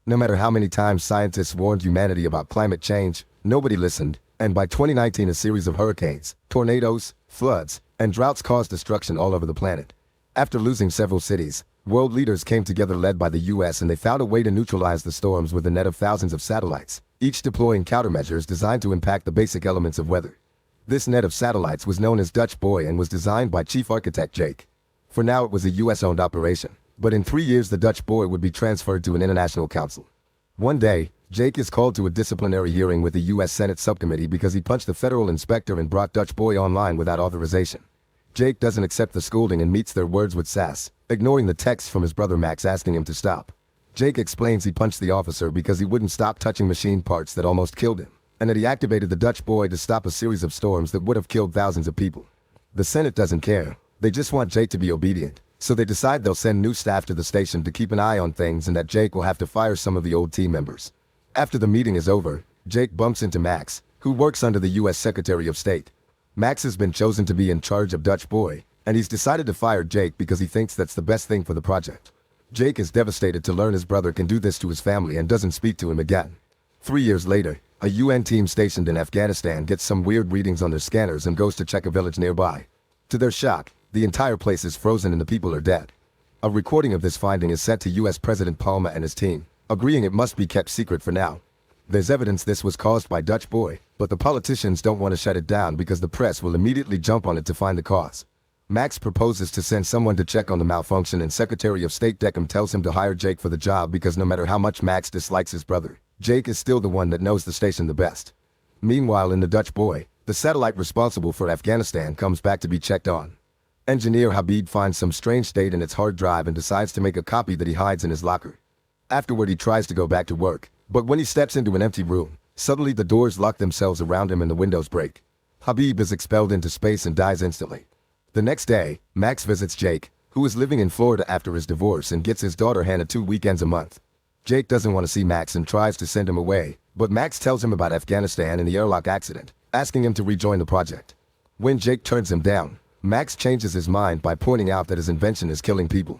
No matter how many times scientists warned humanity about climate change, nobody listened, and by 2019 a series of hurricanes, tornadoes, floods, and droughts caused destruction all over the planet. After losing several cities, world leaders came together led by the US, and they found a way to neutralize the storms with a net of thousands of satellites, each deploying countermeasures designed to impact the basic elements of weather. This net of satellites was known as Dutch Boy and was designed by Chief Architect Jake. For now it was a US-owned operation, but in 3 years the Dutch Boy would be transferred to an international council. One day, Jake is called to a disciplinary hearing with the US Senate subcommittee because he punched a federal inspector and brought Dutch Boy online without authorization. Jake doesn't accept the scolding and meets their words with sass, ignoring the text from his brother Max asking him to stop. Jake explains he punched the officer because he wouldn't stop touching machine parts that almost killed him, and that he activated the Dutch Boy to stop a series of storms that would have killed thousands of people. The Senate doesn't care, they just want Jake to be obedient, so they decide they'll send new staff to the station to keep an eye on things and that Jake will have to fire some of the old team members. After the meeting is over, Jake bumps into Max, who works under the US Secretary of State. Max has been chosen to be in charge of Dutch Boy, and he's decided to fire Jake because he thinks that's the best thing for the project. Jake is devastated to learn his brother can do this to his family and doesn't speak to him again. 3 years later, a UN team stationed in Afghanistan gets some weird readings on their scanners and goes to check a village nearby. To their shock, the entire place is frozen and the people are dead. A recording of this finding is sent to US President Palmer and his team, agreeing it must be kept secret for now. There's evidence this was caused by Dutch Boy, but the politicians don't want to shut it down because the press will immediately jump on it to find the cause. Max proposes to send someone to check on the malfunction, and Secretary of State Deckham tells him to hire Jake for the job because no matter how much Max dislikes his brother, Jake is still the one that knows the station the best. Meanwhile, in the Dutch Boy, the satellite responsible for Afghanistan comes back to be checked on. Engineer Habib finds some strange state in its hard drive and decides to make a copy that he hides in his locker. Afterward he tries to go back to work, but when he steps into an empty room, suddenly the doors lock themselves around him and the windows break. Habib is expelled into space and dies instantly. The next day, Max visits Jake, who is living in Florida after his divorce, and gets his daughter Hannah 2 weekends a month. Jake doesn't want to see Max and tries to send him away, but Max tells him about Afghanistan and the airlock accident, asking him to rejoin the project. When Jake turns him down, Max changes his mind by pointing out that his invention is killing people.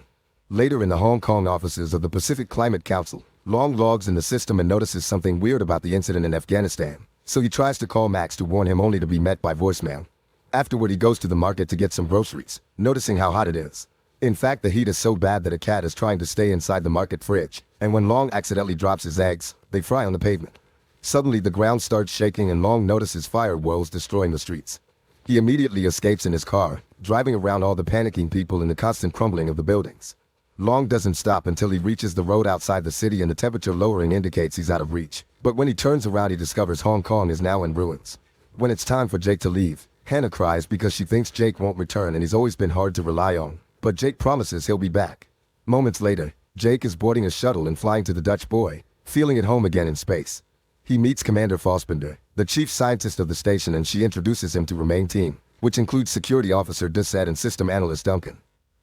Later, in the Hong Kong offices of the Pacific Climate Council, Long logs in the system and notices something weird about the incident in Afghanistan, so he tries to call Max to warn him, only to be met by voicemail. Afterward he goes to the market to get some groceries, noticing how hot it is. In fact, the heat is so bad that a cat is trying to stay inside the market fridge, and when Long accidentally drops his eggs, they fry on the pavement. Suddenly the ground starts shaking and Long notices fire whirls destroying the streets. He immediately escapes in his car, driving around all the panicking people and the constant crumbling of the buildings. Long doesn't stop until he reaches the road outside the city, and the temperature lowering indicates he's out of reach. But when he turns around he discovers Hong Kong is now in ruins. When it's time for Jake to leave, Hannah cries because she thinks Jake won't return and he's always been hard to rely on. But Jake promises he'll be back. Moments later, Jake is boarding a shuttle and flying to the Dutch Boy, feeling at home again in space. He meets Commander Fassbender, the chief scientist of the station, and she introduces him to her main team, which includes security officer Dusset and system analyst Duncan.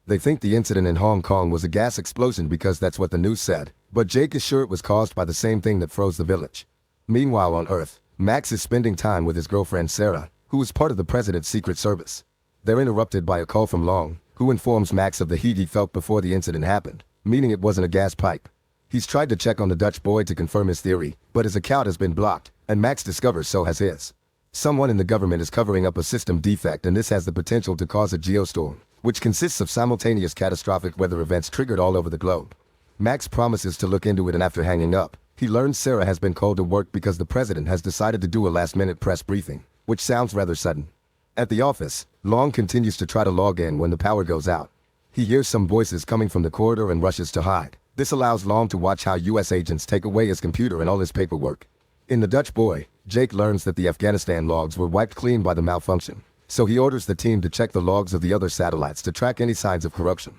They think the incident in Hong Kong was a gas explosion because that's what the news said, but Jake is sure it was caused by the same thing that froze the village. Meanwhile on Earth, Max is spending time with his girlfriend Sarah, who is part of the President's Secret Service. They're interrupted by a call from Long, who informs Max of the heat he felt before the incident happened, meaning it wasn't a gas pipe. He's tried to check on the Dutch Boy to confirm his theory, but his account has been blocked, and Max discovers so has his. Someone in the government is covering up a system defect, and this has the potential to cause a geostorm, which consists of simultaneous catastrophic weather events triggered all over the globe. Max promises to look into it, and after hanging up, he learns Sarah has been called to work because the president has decided to do a last-minute press briefing, which sounds rather sudden. At the office, Long continues to try to log in when the power goes out. He hears some voices coming from the corridor and rushes to hide. This allows Long to watch how US agents take away his computer and all his paperwork. In the Dutch Boy, Jake learns that the Afghanistan logs were wiped clean by the malfunction, so he orders the team to check the logs of the other satellites to track any signs of corruption.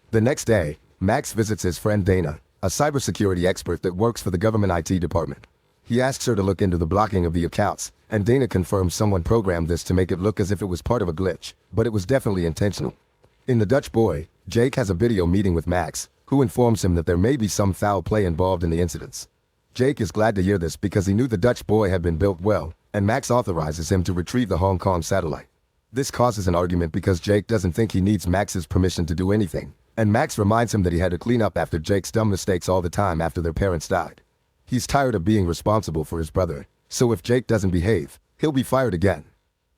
The next day, Max visits his friend Dana, a cybersecurity expert that works for the government IT department. He asks her to look into the blocking of the accounts, and Dana confirms someone programmed this to make it look as if it was part of a glitch, but it was definitely intentional. In the Dutch Boy, Jake has a video meeting with Max, who informs him that there may be some foul play involved in the incidents. Jake is glad to hear this because he knew the Dutch Boy had been built well, and Max authorizes him to retrieve the Hong Kong satellite. This causes an argument because Jake doesn't think he needs Max's permission to do anything, and Max reminds him that he had to clean up after Jake's dumb mistakes all the time after their parents died. He's tired of being responsible for his brother, so if Jake doesn't behave, he'll be fired again.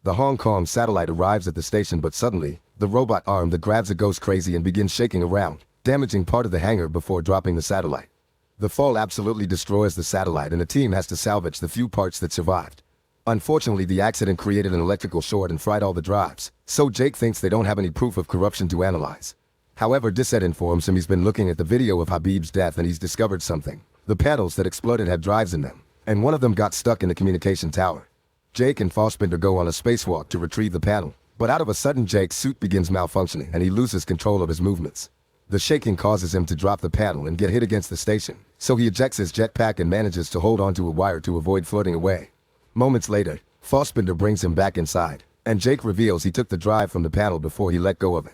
The Hong Kong satellite arrives at the station, but suddenly, the robot arm that grabs it goes crazy and begins shaking around, damaging part of the hangar before dropping the satellite. The fall absolutely destroys the satellite, and the team has to salvage the few parts that survived. Unfortunately, the accident created an electrical short and fried all the drives, so Jake thinks they don't have any proof of corruption to analyze. However, Dissett informs him he's been looking at the video of Habib's death and he's discovered something. The panels that exploded had drives in them, and one of them got stuck in the communication tower. Jake and Fassbender go on a spacewalk to retrieve the panel, but out of a sudden Jake's suit begins malfunctioning and he loses control of his movements. The shaking causes him to drop the panel and get hit against the station, so he ejects his jetpack and manages to hold onto a wire to avoid floating away. Moments later, Fassbender brings him back inside, and Jake reveals he took the drive from the panel before he let go of it.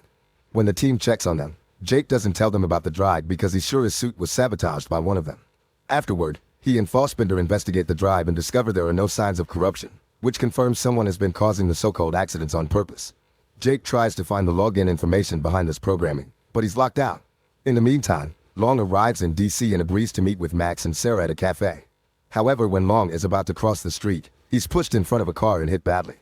When the team checks on them, Jake doesn't tell them about the drive because he's sure his suit was sabotaged by one of them. Afterward, he and Fassbender investigate the drive and discover there are no signs of corruption, which confirms someone has been causing the so-called accidents on purpose. Jake tries to find the login information behind this programming, but he's locked out. In the meantime, Long arrives in DC and agrees to meet with Max and Sarah at a cafe. However, when Long is about to cross the street, he's pushed in front of a car and hit badly.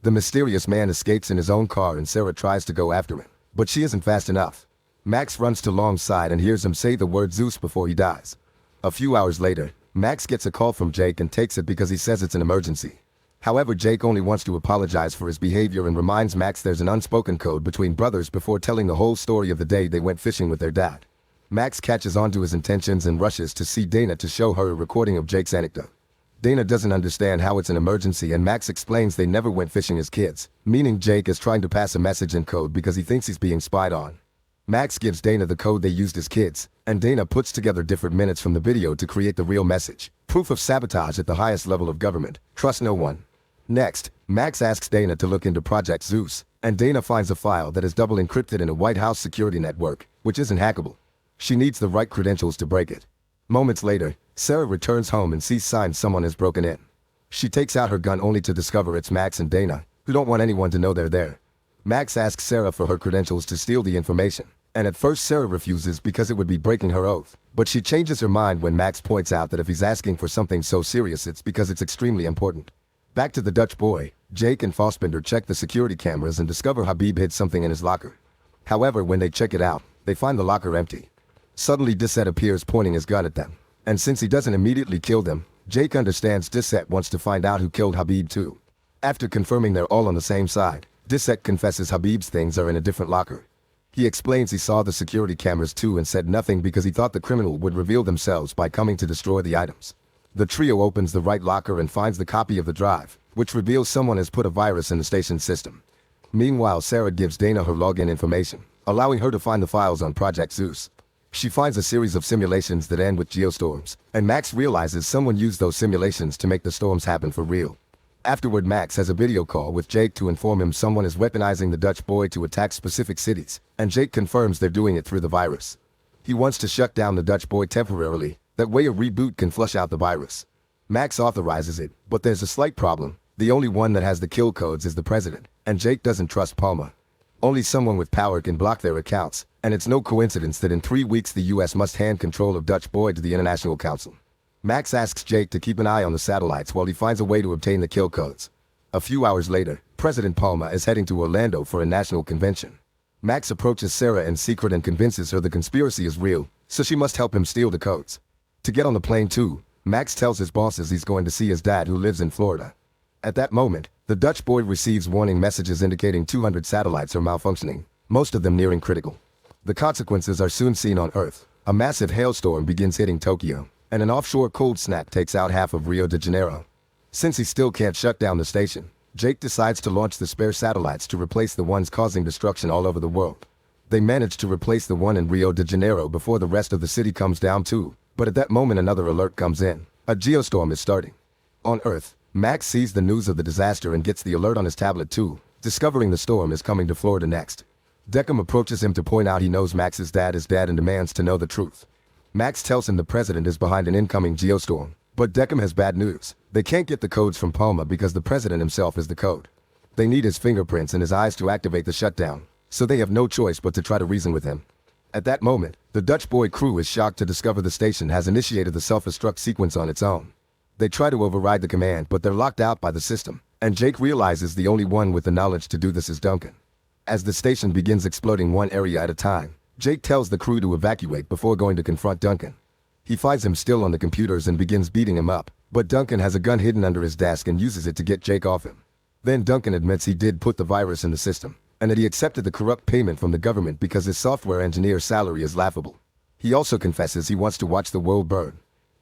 The mysterious man escapes in his own car and Sarah tries to go after him, but she isn't fast enough. Max runs to Long's side and hears him say the word Zeus before he dies. A few hours later, Max gets a call from Jake and takes it because he says it's an emergency. However, Jake only wants to apologize for his behavior and reminds Max there's an unspoken code between brothers before telling the whole story of the day they went fishing with their dad. Max catches on to his intentions and rushes to see Dana to show her a recording of Jake's anecdote. Dana doesn't understand how it's an emergency and Max explains they never went fishing as kids, meaning Jake is trying to pass a message in code because he thinks he's being spied on. Max gives Dana the code they used as kids, and Dana puts together different minutes from the video to create the real message. Proof of sabotage at the highest level of government. Trust no one. Next, Max asks Dana to look into Project Zeus, and Dana finds a file that is double encrypted in a White House security network, which isn't hackable. She needs the right credentials to break it. Moments later, Sarah returns home and sees signs someone has broken in. She takes out her gun only to discover it's Max and Dana, who don't want anyone to know they're there. Max asks Sarah for her credentials to steal the information, and at first Sarah refuses because it would be breaking her oath, but she changes her mind when Max points out that if he's asking for something so serious it's because it's extremely important. Back to the Dutch boy, Jake and Fassbender check the security cameras and discover Habib hid something in his locker. However, when they check it out, they find the locker empty. Suddenly Dissett appears pointing his gun at them, and since he doesn't immediately kill them, Jake understands Dissett wants to find out who killed Habib too. After confirming they're all on the same side, Dissett confesses Habib's things are in a different locker. He explains he saw the security cameras too and said nothing because he thought the criminal would reveal themselves by coming to destroy the items. The trio opens the right locker and finds the copy of the drive, which reveals someone has put a virus in the station's system. Meanwhile, Sarah gives Dana her login information, allowing her to find the files on Project Zeus. She finds a series of simulations that end with geostorms, and Max realizes someone used those simulations to make the storms happen for real. Afterward, Max has a video call with Jake to inform him someone is weaponizing the Dutch boy to attack specific cities, and Jake confirms they're doing it through the virus. He wants to shut down the Dutch boy temporarily, that way a reboot can flush out the virus. Max authorizes it, but there's a slight problem. The only one that has the kill codes is the president, and Jake doesn't trust Palma. Only someone with power can block their accounts, and it's no coincidence that in 3 weeks the US must hand control of Dutch boy to the International Council. Max asks Jake to keep an eye on the satellites while he finds a way to obtain the kill codes. A few hours later, President Palma is heading to Orlando for a national convention. Max approaches Sarah in secret and convinces her the conspiracy is real, so she must help him steal the codes. To get on the plane too, Max tells his bosses he's going to see his dad who lives in Florida. At that moment, the Dutch boy receives warning messages indicating 200 satellites are malfunctioning, most of them nearing critical. The consequences are soon seen on Earth. A massive hailstorm begins hitting Tokyo, and an offshore cold snap takes out half of Rio de Janeiro. Since he still can't shut down the station, Jake decides to launch the spare satellites to replace the ones causing destruction all over the world. They manage to replace the one in Rio de Janeiro before the rest of the city comes down too, but at that moment another alert comes in. A geostorm is starting. On Earth, Max sees the news of the disaster and gets the alert on his tablet too, discovering the storm is coming to Florida next. Deckham approaches him to point out he knows Max's dad is dead and demands to know the truth. Max tells him the president is behind an incoming geostorm, but Deckham has bad news. They can't get the codes from Palma because the president himself is the code. They need his fingerprints and his eyes to activate the shutdown, so they have no choice but to try to reason with him. At that moment, the Dutch boy crew is shocked to discover the station has initiated the self-destruct sequence on its own. They try to override the command, but they're locked out by the system, and Jake realizes the only one with the knowledge to do this is Duncan. As the station begins exploding one area at a time, Jake tells the crew to evacuate before going to confront Duncan. He finds him still on the computers and begins beating him up, but Duncan has a gun hidden under his desk and uses it to get Jake off him. Then Duncan admits he did put the virus in the system, and that he accepted the corrupt payment from the government because his software engineer's salary is laughable. He also confesses he wants to watch the world burn.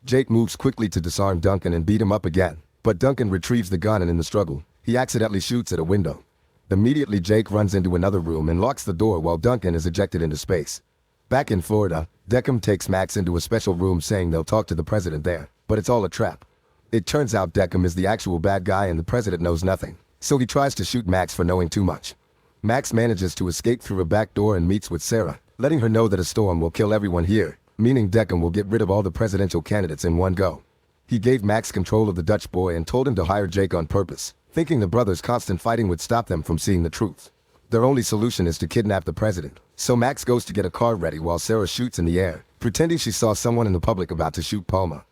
Jake moves quickly to disarm Duncan and beat him up again, but Duncan retrieves the gun, and in the struggle, he accidentally shoots at a window. Immediately Jake runs into another room and locks the door while Duncan is ejected into space. Back in Florida, Deckham takes Max into a special room saying they'll talk to the president there, but it's all a trap. It turns out Deckham is the actual bad guy and the president knows nothing, so he tries to shoot Max for knowing too much. Max manages to escape through a back door and meets with Sarah, letting her know that a storm will kill everyone here, meaning Deckham will get rid of all the presidential candidates in one go. He gave Max control of the Dutch boy and told him to hire Jake on purpose, thinking the brothers' constant fighting would stop them from seeing the truth. Their only solution is to kidnap the president, so Max goes to get a car ready while Sarah shoots in the air, pretending she saw someone in the public about to shoot Palma.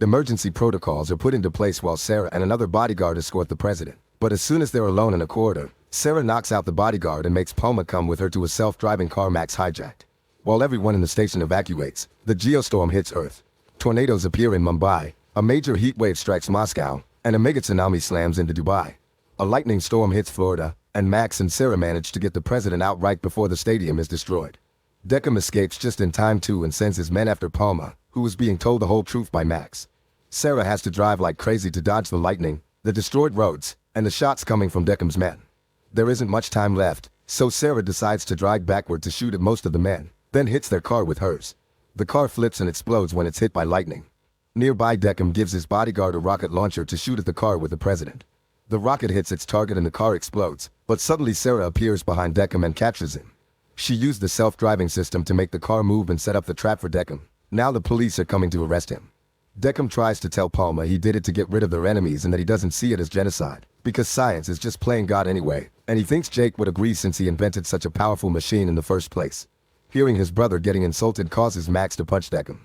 Emergency protocols are put into place while Sarah and another bodyguard escort the president, but as soon as they're alone in a corridor, Sarah knocks out the bodyguard and makes Palma come with her to a self-driving car Max hijacked. While everyone in the station evacuates, the Geostorm hits Earth. Tornadoes appear in Mumbai, a major heat wave strikes Moscow, and a mega tsunami slams into Dubai. A lightning storm hits Florida, and Max and Sarah manage to get the president out right before the stadium is destroyed. Deckham escapes just in time too and sends his men after Palma, who was being told the whole truth by Max. Sarah has to drive like crazy to dodge the lightning, the destroyed roads, and the shots coming from Deckham's men. There isn't much time left, so Sarah decides to drive backward to shoot at most of the men, then hits their car with hers. The car flips and explodes when it's hit by lightning. Nearby, Deckham gives his bodyguard a rocket launcher to shoot at the car with the president. The rocket hits its target and the car explodes, but suddenly Sarah appears behind Deckham and captures him. She used the self-driving system to make the car move and set up the trap for Deckham. Now the police are coming to arrest him. Deckham tries to tell Palma he did it to get rid of their enemies and that he doesn't see it as genocide, because science is just playing God anyway, and he thinks Jake would agree since he invented such a powerful machine in the first place. Hearing his brother getting insulted causes Max to punch Deckham.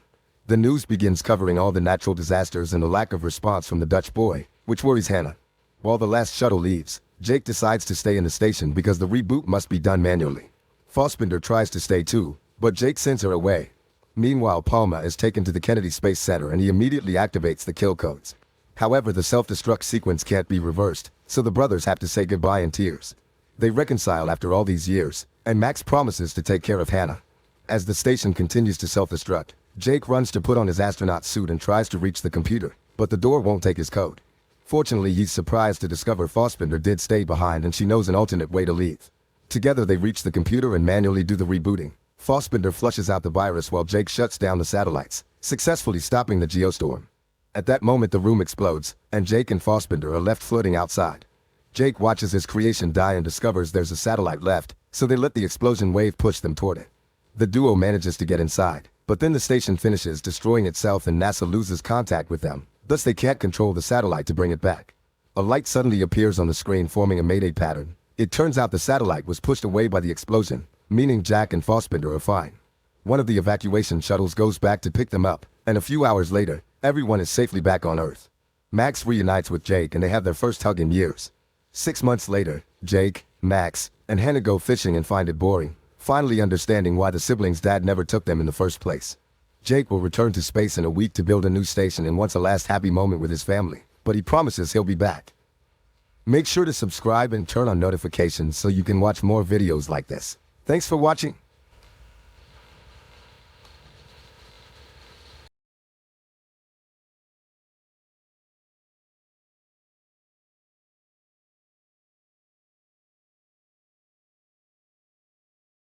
The news begins covering all the natural disasters and the lack of response from the Dutch boy, which worries Hannah. While the last shuttle leaves, Jake decides to stay in the station because the reboot must be done manually. Fassbinder tries to stay too, but Jake sends her away. Meanwhile, Palma is taken to the Kennedy Space Center and he immediately activates the kill codes. However, the self-destruct sequence can't be reversed, so the brothers have to say goodbye in tears. They reconcile after all these years, and Max promises to take care of Hannah. As the station continues to self-destruct, Jake runs to put on his astronaut suit and tries to reach the computer, but the door won't take his code. Fortunately, he's surprised to discover Fassbinder did stay behind and she knows an alternate way to leave. Together they reach the computer and manually do the rebooting. Fassbinder flushes out the virus while Jake shuts down the satellites, successfully stopping the Geostorm. At that moment the room explodes, and Jake and Fassbinder are left floating outside. Jake watches his creation die and discovers there's a satellite left, so they let the explosion wave push them toward it. The duo manages to get inside, but then the station finishes destroying itself and NASA loses contact with them, thus they can't control the satellite to bring it back. A light suddenly appears on the screen forming a mayday pattern. It turns out the satellite was pushed away by the explosion, meaning Jack and Fassbinder are fine. One of the evacuation shuttles goes back to pick them up, and a few hours later, everyone is safely back on Earth. Max reunites with Jake and they have their first hug in years. 6 months later, Jake, Max, and Hannah go fishing and find it boring, finally understanding why the siblings' dad never took them in the first place. Jake will return to space in a week to build a new station and wants a last happy moment with his family, but he promises he'll be back. Make sure to subscribe and turn on notifications so you can watch more videos like this. Thanks for watching.